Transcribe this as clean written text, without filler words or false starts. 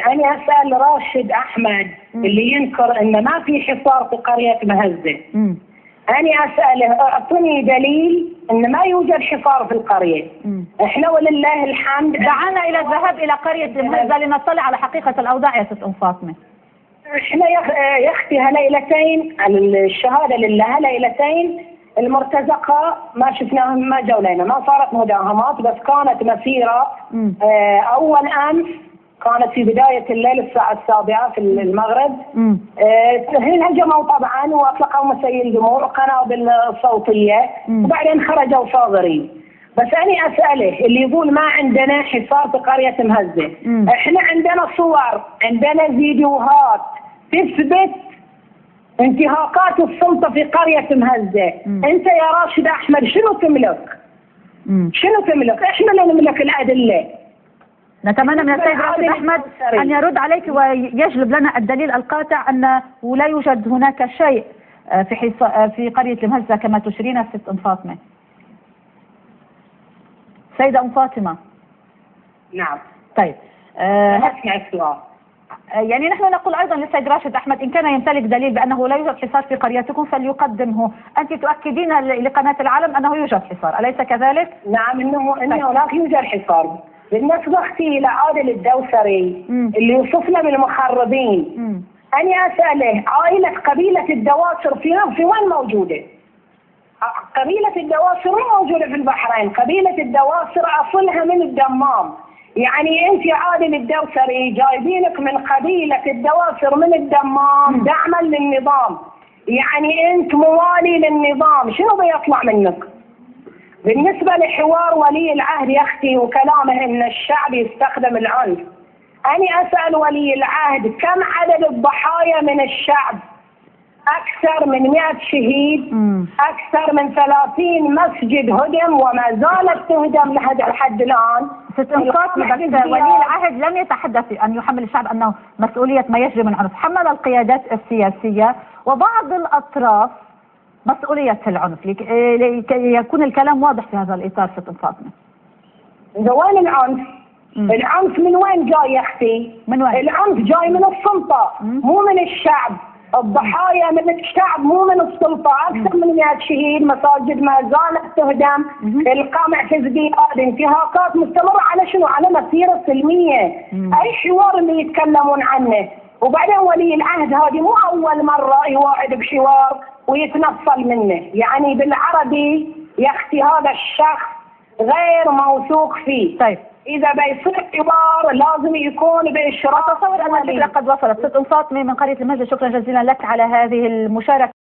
أنا أسأل راشد أحمد اللي ينكر إن ما في حصار في قرية مهزة. أنا أسأله أعطني دليل إن ما يوجد حصار في القرية. إحنا ولله الحمد دعانا إلى الذهاب إلى قرية مهزة لنطلع على حقيقة الأوضاع يا ست أم فاطمة. إحنا يا أختي هالليلتين الشهادة لله هالليلتين المرتزقة ما شفناهم ما جو لنا، ما صارت مداهمات بس كانت مسيرة. أول أمس كانت في بداية الليل الساعة 7 في المغرب. هجموا طبعا واطلقوا مسيل دموع قنابل صوتية وبعدين خرجوا صاغرين. بس أنا أسأله اللي يقول ما عندنا حصار في قرية مهزة، احنا عندنا صور عندنا فيديوهات تثبت انتهاكات السلطة في قرية مهزة. انت يا راشد احمد شنو تملك؟ شنو تملك؟ احنا اللي نملك الأدلة. نتمنى من السيد راشد أحمد أن يرد عليك ويجلب لنا الدليل القاطع أنه لا يوجد هناك شيء في قرية المهزة كما تشيرين ست أم فاطمة. سيدة أم فاطمة. نعم. طيب. أسمع السؤال. يعني نحن نقول أيضا للسيد راشد أحمد إن كان يمتلك دليل بأنه لا يوجد حصار في قريتكم فليقدمه. أنت تؤكدين لقناة العالم أنه يوجد حصار، أليس كذلك؟ نعم إنه هناك يوجد حصار. بالنسبة أختي إلى عادل الدوسري اللي يوصفنا بالمخربين، أنا أسأله عائلة قبيلة الدواسر في وين موجودة؟ قبيلة الدواسر مو موجودة في البحرين، قبيلة الدواسر أصلها من الدمام. يعني أنت يا عادل الدوسري جايبينك من قبيلة الدواسر من الدمام دعما للنظام، يعني أنت موالي للنظام، شنو بيطلع منك؟ بالنسبة لحوار ولي العهد يا أختي وكلامه إن الشعب يستخدم العنف، أنا أسأل ولي العهد كم عدد الضحايا من الشعب؟ أكثر من 100 شهيد، أكثر من 30 مسجد هدم وما زالت تهدم لحد الآن. ست أم فاطمة بس ولي العهد لم يتحدث أن يحمل الشعب أنه مسؤولية ما يجري من عنف، حمل القيادات السياسية وبعض الأطراف مسؤولية العنف لكي يكون الكلام واضح في هذا الإطار. ست أم فاطمة وين العنف؟ العنف من وين جاي يا أختي؟ من وين؟ العنف جاي من السلطة مو من الشعب. الضحايا من الشعب مو من السلطة. أكثر من 100 شهيد، مساجد ما زالت تهدم، القمع تزدياد، انتهاكات مستمرة على شنو؟ على مسيرة سلمية. أي حوار اللي يتكلمون عنه؟ وبعدين ولي العهد هذه مو أول مرة يواعد بحوار ويتنصل منه، يعني بالعربي يا أختي هذا الشخص غير موثوق فيه. طيب إذا بيصير حوار لازم يكون بإشراف. أتصور أن الفكرة قد وصلت. ست أم فاطمة من قرية المهزة، شكرا جزيلا لك على هذه المشاركة.